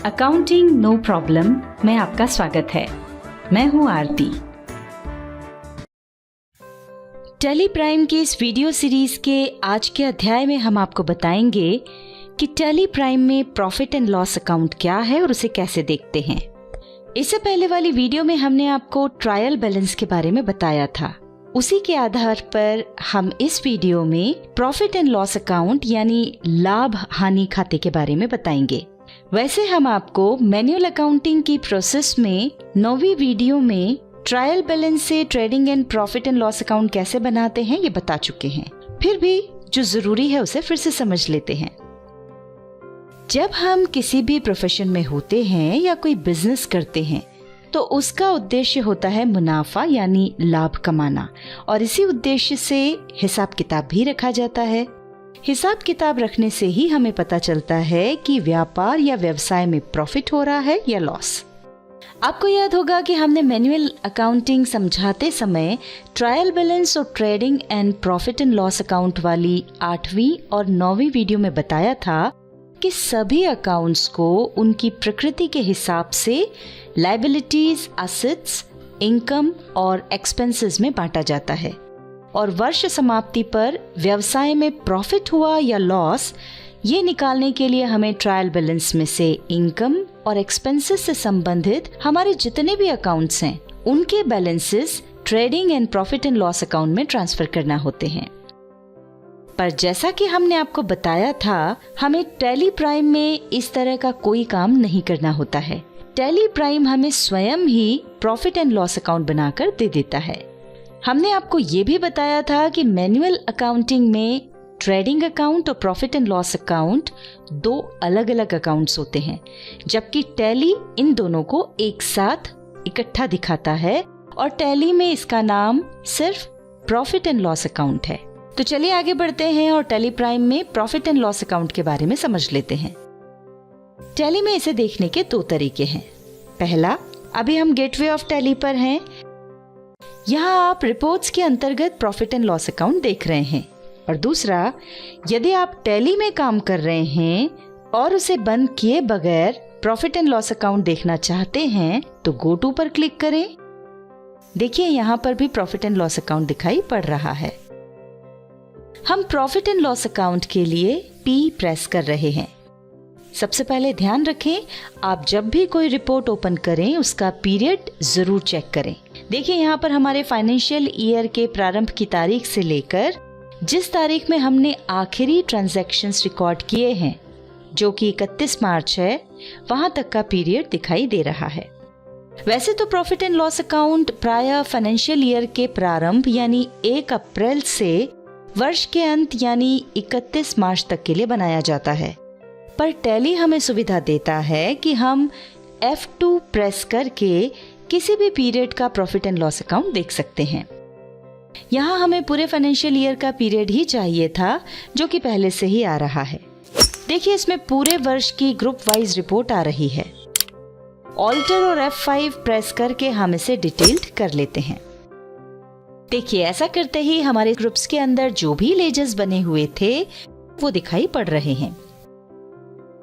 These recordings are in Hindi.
अकाउंटिंग नो प्रॉब्लम में आपका स्वागत है। मैं हूं आरती। टैली प्राइम की इस वीडियो सीरीज के आज के अध्याय में हम आपको बताएंगे कि टैली प्राइम में प्रॉफिट एंड लॉस अकाउंट क्या है और उसे कैसे देखते हैं। इससे पहले वाली वीडियो में हमने आपको ट्रायल बैलेंस के बारे में बताया था। उसी के आधार पर हम इस वीडियो में प्रॉफिट एंड लॉस अकाउंट यानी लाभ हानि खाते के बारे में बताएंगे। वैसे हम आपको मैनुअल अकाउंटिंग की प्रोसेस में 9वीं वीडियो में ट्रायल बैलेंस से trading and profit and loss account कैसे बनाते हैं ये बता चुके हैं। फिर भी जो जरूरी है उसे फिर से समझ लेते हैं। जब हम किसी भी प्रोफेशन में होते हैं या कोई बिजनेस करते हैं तो उसका उद्देश्य होता है मुनाफा यानी लाभ कमाना, और इसी उद्देश्य से हिसाब किताब भी रखा जाता है। हिसाब किताब रखने से ही हमें पता चलता है कि व्यापार या व्यवसाय में प्रॉफिट हो रहा है या लॉस। आपको याद होगा कि हमने मैनुअल अकाउंटिंग समझाते समय ट्रायल बैलेंस और trading and profit and loss account वाली 8वीं और 9वीं वीडियो में बताया था कि सभी अकाउंट्स को उनकी प्रकृति के हिसाब से लायबिलिटीज, एसेट्स, इनकम और एक्सपेंसेस में बांटा जाता है, और वर्ष समाप्ति पर व्यवसाय में प्रॉफिट हुआ या लॉस ये निकालने के लिए हमें ट्रायल बैलेंस में से इनकम और एक्सपेंसेस से संबंधित हमारे जितने भी अकाउंट्स हैं उनके balances trading and profit and loss account में ट्रांसफर करना होते हैं। पर जैसा कि हमने आपको बताया था, हमें टैली प्राइम में इस तरह का कोई काम नहीं करना होता है। टैली प्राइम हमें स्वयं ही प्रॉफिट एंड लॉस अकाउंट बनाकर दे देता है। हमने आपको ये भी बताया था कि मैनुअल अकाउंटिंग में ट्रेडिंग अकाउंट और प्रॉफिट एंड लॉस अकाउंट 2 अलग अलग अकाउंट्स होते हैं, जबकि टैली इन दोनों को एक साथ इकट्ठा दिखाता है, और टैली में इसका नाम सिर्फ प्रॉफिट एंड लॉस अकाउंट है। तो चलिए आगे बढ़ते हैं और टैली प्राइम में प्रॉफिट एंड लॉस अकाउंट के बारे में समझ लेते हैं। टैली में इसे देखने के 2 तरीके हैं। पहला, अभी हम गेटवे ऑफ टैली पर हैं। यहाँ आप रिपोर्ट्स के अंतर्गत प्रॉफिट एंड लॉस अकाउंट देख रहे हैं। और दूसरा, यदि आप टैली में काम कर रहे हैं और उसे बंद किए बगैर प्रॉफिट एंड लॉस अकाउंट देखना चाहते हैं तो गो टू पर क्लिक करें। देखिए यहाँ पर भी प्रॉफिट एंड लॉस अकाउंट दिखाई पड़ रहा है। हम प्रॉफिट एंड लॉस अकाउंट के लिए P प्रेस कर रहे हैं। सबसे पहले ध्यान रखें, आप जब भी कोई रिपोर्ट ओपन करें उसका पीरियड जरूर चेक करें। देखिए यहाँ पर हमारे फाइनेंशियल ईयर के प्रारंभ की तारीख से लेकर जिस तारीख में हमने आखिरी ट्रांजैक्शंस रिकॉर्ड किए हैं, जो कि 31 मार्च है, वहां तक का पीरियड दिखाई दे रहा है। वैसे तो प्रॉफिट एंड लॉस अकाउंट प्रायः फाइनेंशियल ईयर के प्रारंभ यानी 1 अप्रैल से वर्ष के अंत यानी 31 मार्च तक के लिए बनाया जाता है, पर टैली हमें सुविधा देता है कि हम F2 प्रेस करके किसी भी पीरियड का प्रॉफिट एंड लॉस अकाउंट देख सकते हैं। यहाँ हमें पूरे फाइनेंशियल ईयर का पीरियड ही चाहिए था, जो कि पहले से ही आ रहा है। देखिए इसमें पूरे वर्ष की ग्रुप वाइज रिपोर्ट आ रही है। ऑल्टर और F5 प्रेस करके हम इसे डिटेल्ड कर लेते हैं। देखिए ऐसा करते ही हमारे ग्रुप्स के अंदर जो भी लेजर्स बने हुए थे वो दिखाई पड़ रहे हैं।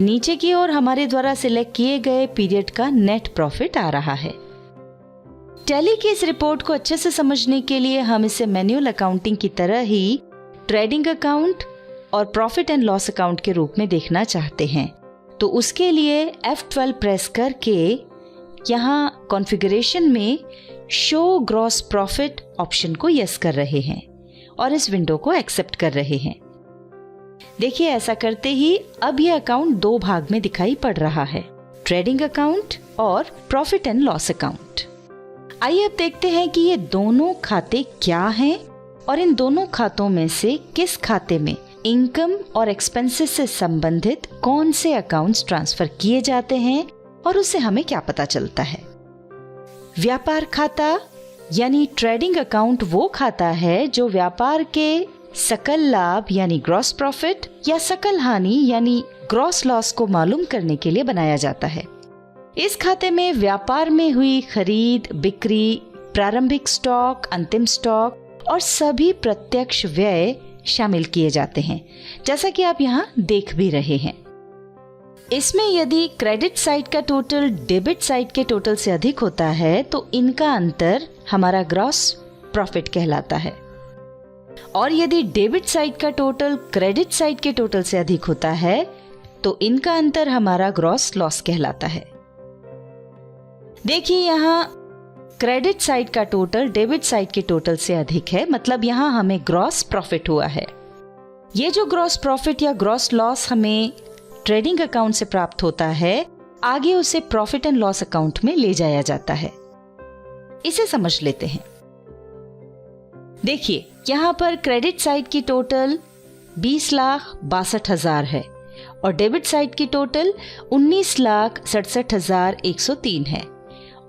नीचे की ओर हमारे द्वारा सिलेक्ट किए गए पीरियड का नेट प्रॉफिट आ रहा है। टैली की इस रिपोर्ट को अच्छे से समझने के लिए हम इसे मैनुअल अकाउंटिंग की तरह ही ट्रेडिंग अकाउंट और प्रॉफिट एंड लॉस अकाउंट के रूप में देखना चाहते हैं, तो उसके लिए F12 प्रेस करके यहाँ कॉन्फ़िगरेशन में शो ग्रॉस प्रॉफिट ऑप्शन को यस कर रहे हैं और इस विंडो को एक्सेप्ट कर रहे हैं। देखिए ऐसा करते ही अब यह अकाउंट 2 भाग में दिखाई पड़ रहा है, ट्रेडिंग अकाउंट और प्रॉफिट एंड लॉस अकाउंट। आइए अब देखते हैं कि ये दोनों खाते क्या हैं और इन दोनों खातों में से किस खाते में इनकम और एक्सपेंसेस से संबंधित कौन से अकाउंट्स ट्रांसफर किए जाते हैं और उससे हमें क्या पता चलता है। व्यापार खाता यानी ट्रेडिंग अकाउंट वो खाता है जो व्यापार के सकल लाभ यानी ग्रॉस प्रॉफिट या सकल हानि यानी ग्रॉस लॉस को मालूम करने के लिए बनाया जाता है। इस खाते में व्यापार में हुई खरीद, बिक्री, प्रारंभिक स्टॉक, अंतिम स्टॉक और सभी प्रत्यक्ष व्यय शामिल किए जाते हैं, जैसा कि आप यहाँ देख भी रहे हैं। इसमें यदि क्रेडिट साइड का टोटल डेबिट साइड के टोटल से अधिक होता है तो इनका अंतर हमारा ग्रॉस प्रॉफिट कहलाता है, और यदि डेबिट साइड का टोटल क्रेडिट साइड के टोटल से अधिक होता है तो इनका अंतर हमारा ग्रॉस लॉस कहलाता है। देखिए यहाँ क्रेडिट साइड का टोटल डेबिट साइड के टोटल से अधिक है, मतलब यहाँ हमें ग्रॉस प्रॉफिट हुआ है। ये जो ग्रॉस प्रॉफिट या ग्रॉस लॉस हमें ट्रेडिंग अकाउंट से प्राप्त होता है, आगे उसे प्रॉफिट एंड लॉस अकाउंट में ले जाया जाता है। इसे समझ लेते हैं। देखिए यहाँ पर क्रेडिट साइड की टोटल 20,62,000 है और डेबिट साइड की टोटल 19,67,103 है,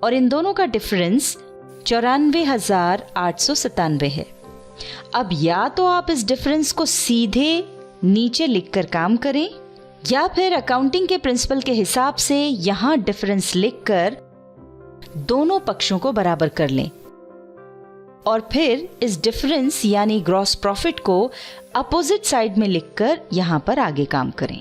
और इन दोनों का डिफरेंस 94,897 है। अब या तो आप इस डिफरेंस को सीधे नीचे लिखकर काम करें, या फिर अकाउंटिंग के प्रिंसिपल के हिसाब से यहाँ डिफरेंस लिखकर दोनों पक्षों को बराबर कर लें, और फिर इस डिफरेंस यानी ग्रॉस प्रॉफिट को अपोजिट साइड में लिखकर यहां पर आगे काम करें।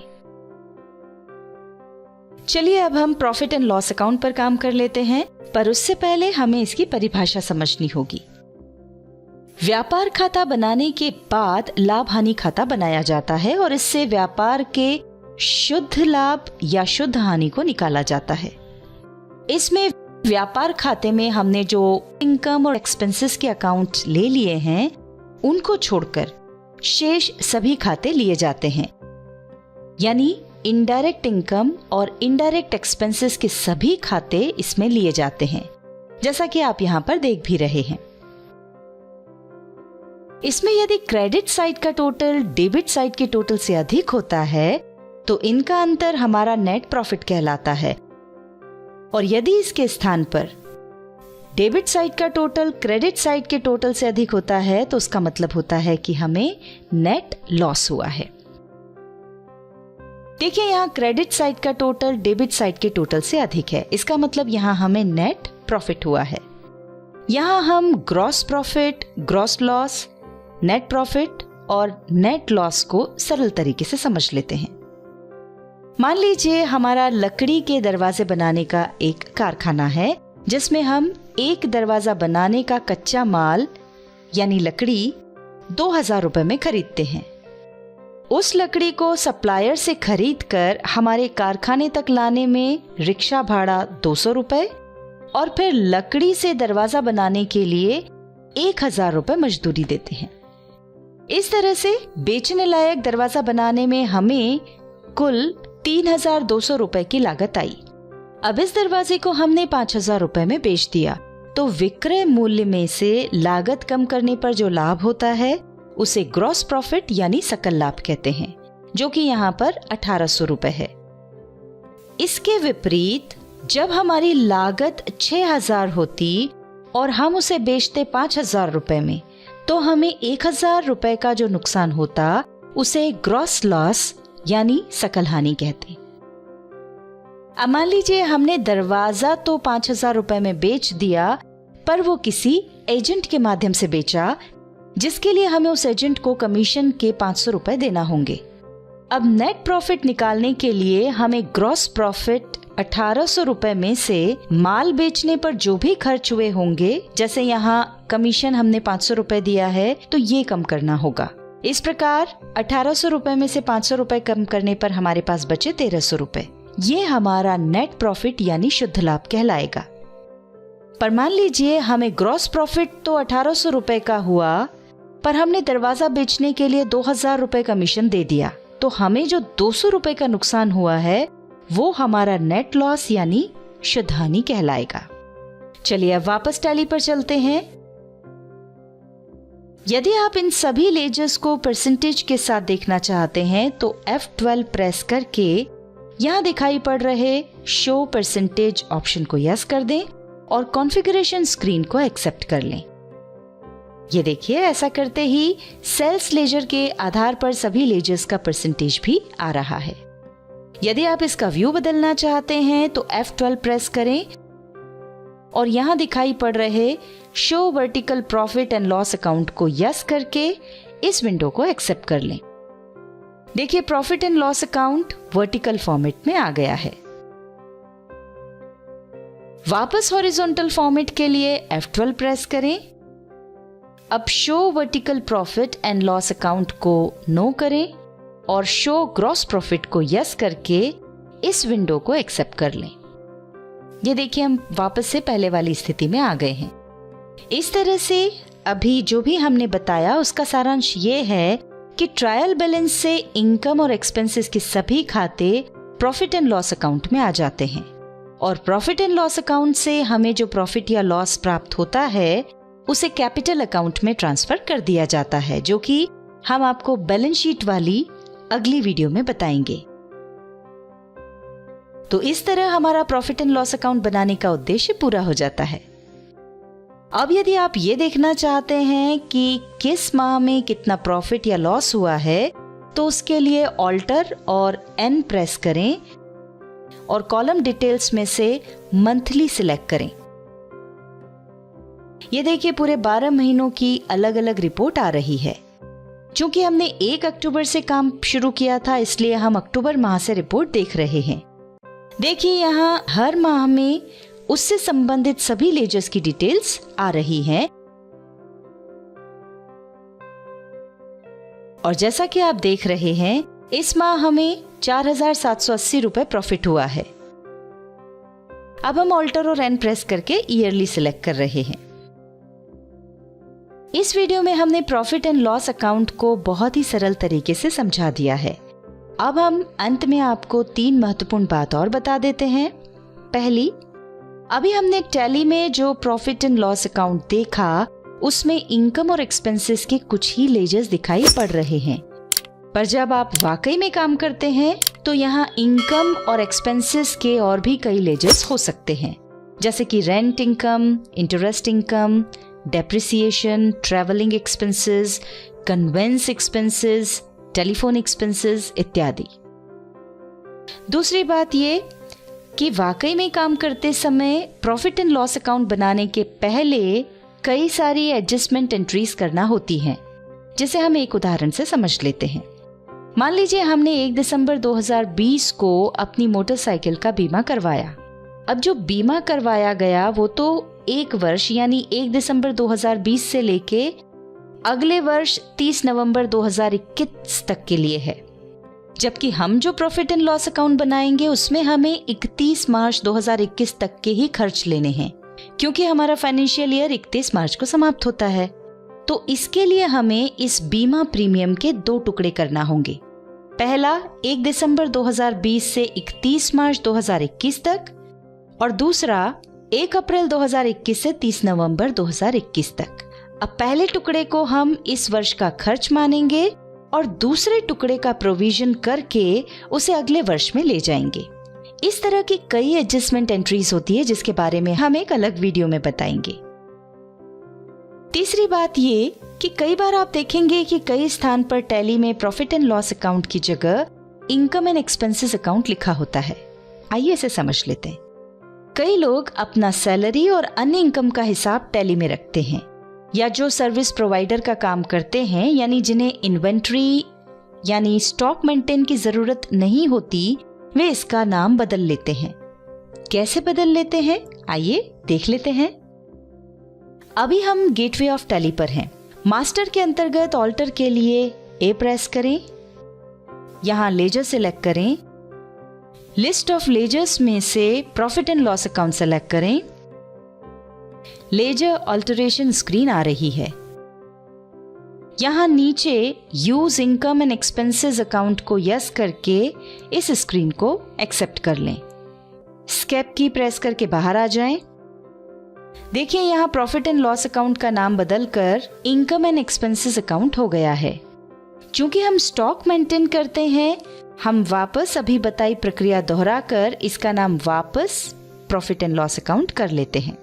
चलिए अब हम प्रॉफिट एंड लॉस अकाउंट पर काम कर लेते हैं, पर उससे पहले हमें इसकी परिभाषा समझनी होगी। व्यापार खाता बनाने के बाद लाभ हानि खाता बनाया जाता है और इससे व्यापार के शुद्ध लाभ या शुद्ध हानि को निकाला जाता है। इसमें व्यापार खाते में हमने जो इनकम और एक्सपेंसेस के अकाउंट ले लिए हैं उनको छोड़कर शेष सभी खाते लिए जाते हैं, यानी इनडायरेक्ट इनकम और इनडायरेक्ट एक्सपेंसेस के सभी खाते इसमें लिए जाते हैं, जैसा कि आप यहां पर देख भी रहे हैं। इसमें यदि क्रेडिट साइड का टोटल डेबिट साइड के टोटल से अधिक होता है तो इनका अंतर हमारा नेट प्रॉफिट कहलाता है, और यदि इसके स्थान पर डेबिट साइड का टोटल क्रेडिट साइड के टोटल से अधिक होता है तो उसका मतलब होता है कि हमें नेट लॉस हुआ है। देखिए यहाँ क्रेडिट साइड का टोटल डेबिट साइड के टोटल से अधिक है, इसका मतलब यहाँ हमें नेट प्रॉफिट हुआ है। यहाँ हम gross profit, gross loss, net profit और नेट लॉस को सरल तरीके से समझ लेते हैं। मान लीजिए हमारा लकड़ी के दरवाजे बनाने का एक कारखाना है, जिसमें हम एक दरवाजा बनाने का कच्चा माल यानी लकड़ी 2,000 रुपए में खरीदते हैं। उस लकड़ी को सप्लायर से खरीदकर हमारे कारखाने तक लाने में रिक्शा भाड़ा 200 रुपए और फिर लकड़ी से दरवाजा बनाने के लिए 1,000 रुपए मजदूरी देते हैं। इस तरह से बेचने लायक दरवाजा बनाने में हमें कुल 3,200 रुपए की लागत आई। अब इस दरवाजे को हमने 5,000 रुपए में बेच दिया, तो विक्रय मूल्य में से लागत कम करने पर जो लाभ होता है उसे ग्रॉस प्रॉफिट यानी सकल लाभ कहते हैं, जो कि यहाँ पर 1,800 रुपए है। इसके विपरीत जब हमारी लागत 6,000 होती और हम उसे बेचते 5,000 रुपए में, तो हमें 1,000 रुपए का जो नुकसान होता उसे ग्रॉस लॉस यानी सकल हानि कहते। अब मान लीजिए हमने दरवाजा तो 5,000 रुपए में बेच दिया, पर वो किसी एजेंट के माध्यम से बेचा, जिसके लिए हमें उस एजेंट को कमीशन के 500 रुपए देना होंगे। अब नेट प्रॉफिट निकालने के लिए हमें ग्रॉस प्रॉफिट 1,800 रुपए में से माल बेचने पर जो भी खर्च हुए होंगे, जैसे यहाँ कमीशन हमने 500 रुपए दिया है तो ये कम करना होगा। इस प्रकार 1,800 रुपए में से 500 रुपए कम करने पर हमारे पास बचे 1,300 रुपए। ये हमारा नेट प्रॉफिट यानी शुद्ध लाभ कहलाएगा। पर मान लीजिए हमें ग्रॉस प्रॉफिट तो 1,800 रुपए का हुआ, पर हमने दरवाजा बेचने के लिए 2,000 रुपए कमीशन दे दिया, तो हमें जो 200 रुपए का नुकसान हुआ है वो हमारा नेट लॉस यानी शुद्ध हानि कहलाएगा। चलिए अब वापस टैली पर चलते हैं। यदि आप इन सभी लेजर्स को परसेंटेज के साथ देखना चाहते हैं तो F12 प्रेस करके यहाँ दिखाई पड़ रहे शो परसेंटेज ऑप्शन को यस कर दें और कॉन्फ़िगरेशन स्क्रीन को एक्सेप्ट कर लें। ये देखिए, ऐसा करते ही सेल्स लेजर के आधार पर सभी लेजर्स का परसेंटेज भी आ रहा है। यदि आप इसका व्यू बदलना चाहते हैं तो F12 प्रेस करें और यहाँ दिखाई पड़ रहे show vertical profit and loss account को यस करके इस विंडो को एक्सेप्ट कर लें। देखिए profit and loss account vertical format में आ गया है। वापस हॉरिजॉन्टल फॉर्मेट के लिए F12 प्रेस करें। अब show vertical profit and loss account को नो करें और शो ग्रॉस प्रॉफिट को यस करके इस विंडो को एक्सेप्ट कर लें। ये देखिए हम वापस से पहले वाली स्थिति में आ गए हैं। इस तरह से अभी जो भी हमने बताया उसका सारांश ये है कि ट्रायल बैलेंस से इनकम और एक्सपेंसेस के सभी खाते प्रॉफिट एंड लॉस अकाउंट में आ जाते हैं और प्रॉफिट एंड लॉस अकाउंट से हमें जो प्रॉफिट या लॉस प्राप्त होता है उसे कैपिटल अकाउंट में ट्रांसफर कर दिया जाता है, जो कि हम आपको बैलेंस शीट वाली अगली वीडियो में बताएंगे। तो इस तरह हमारा प्रॉफिट एंड लॉस अकाउंट बनाने का उद्देश्य पूरा हो जाता है। अब यदि आप ये देखना चाहते हैं कि किस माह में कितना प्रॉफिट या लॉस हुआ है, तो उसके लिए ऑल्टर और एन प्रेस करें और कॉलम डिटेल्स में से मंथली सिलेक्ट करें। ये देखिए पूरे 12 महीनों की अलग अलग रिपोर्ट आ रही है। चूंकि हमने 1 अक्टूबर से काम शुरू किया था, इसलिए हम अक्टूबर माह से रिपोर्ट देख रहे हैं। देखिए यहाँ हर माह में उससे संबंधित सभी लेजर्स की डिटेल्स आ रही हैं। और जैसा कि आप देख रहे हैं, इस माह हमें 4,780 रुपए प्रॉफिट हुआ है। अब हम ऑल्टर और एन प्रेस करके ईयरली सिलेक्ट कर रहे हैं। इस वीडियो में हमने प्रॉफिट एंड लॉस अकाउंट को बहुत ही सरल तरीके से समझा दिया है। अब हम अंत में आपको 3 महत्वपूर्ण बात और बता देते हैं। पहली, अभी हमने टैली में जो प्रॉफिट एंड लॉस अकाउंट देखा उसमें इनकम और एक्सपेंसेस के कुछ ही लेजर्स दिखाई पड़ रहे हैं, पर जब आप वाकई में काम करते हैं तो यहाँ इनकम और एक्सपेंसेस के और भी कई लेजर्स हो सकते हैं, जैसे कि rent income, interest income, depreciation, travelling expenses, conveyance expenses, telephone expenses इत्यादि। दूसरी बात ये कि वाकई में काम करते समय प्रॉफिट एंड लॉस अकाउंट बनाने के पहले कई सारी एडजस्टमेंट एंट्रीज करना होती हैं, जिसे हम एक उदाहरण से समझ लेते हैं। मान लीजिए हमने 1 दिसंबर 2020 को अपनी मोटरसाइकिल का बीमा करवाया। अब जो बीमा करवाया गया वो तो 1 वर्ष यानी 1 दिसंबर 2020 से लेके अगले वर्ष 30 नवंबर 2021 तक के लिए है, जबकि हम जो प्रॉफिट एंड लॉस अकाउंट बनाएंगे उसमें हमें 31 मार्च 2021 तक के ही खर्च लेने हैं, क्योंकि हमारा फाइनेंशियल ईयर 31 मार्च को समाप्त होता है। तो इसके लिए हमें इस बीमा प्रीमियम के 2 टुकड़े करना होंगे। पहला 1 दिसंबर 2020 से 31 मार्च 2021 तक और दूसरा 1 अप्रैल 2021 से 30 नवंबर 2021 तक। अब पहले टुकड़े को हम इस वर्ष का खर्च मानेंगे और दूसरे टुकड़े का प्रोविजन करके उसे अगले वर्ष में ले जाएंगे। इस तरह की कई एडजस्टमेंट एंट्रीज होती है, जिसके बारे में हम एक अलग वीडियो में बताएंगे। तीसरी बात ये कि कई बार आप देखेंगे कि कई स्थान पर टैली में प्रॉफिट एंड लॉस अकाउंट की जगह इनकम एंड एक्सपेंसेस अकाउंट लिखा होता है। आइए इसे समझ लेते हैं। कई लोग अपना सैलरी और अन्य इनकम का हिसाब टैली में रखते हैं, या जो सर्विस प्रोवाइडर का काम करते हैं, यानी जिन्हें इन्वेंट्री यानी स्टॉक मेंटेन की जरूरत नहीं होती, वे इसका नाम बदल लेते हैं। कैसे बदल लेते हैं, आइए देख लेते हैं। अभी हम गेटवे ऑफ टैली पर हैं। मास्टर के अंतर्गत ऑल्टर के लिए ए प्रेस करें, यहाँ लेजर सिलेक्ट करें, लिस्ट ऑफ लेजर्स में से profit and loss account select करें। लेजर ऑल्टरेशन स्क्रीन आ रही है। यहाँ नीचे use income and expenses account को यस करके इस स्क्रीन को एक्सेप्ट कर लें। स्केप की प्रेस करके बाहर आ जाएं। देखिए यहाँ प्रॉफिट एंड लॉस अकाउंट का नाम बदलकर इनकम एंड एक्सपेंसेस अकाउंट हो गया है। क्योंकि हम स्टॉक मेंटेन करते हैं, हम वापस अभी बताई प्रक्रिया दोहराकर इसका नाम वापस प्रॉफिट एंड लॉस अकाउंट कर लेते हैं।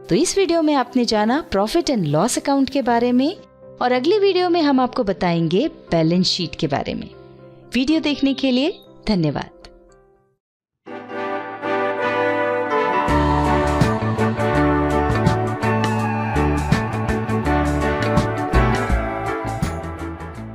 तो इस वीडियो में आपने जाना प्रॉफिट एंड लॉस अकाउंट के बारे में और अगली वीडियो में हम आपको बताएंगे बैलेंस शीट के बारे में। वीडियो देखने के लिए धन्यवाद।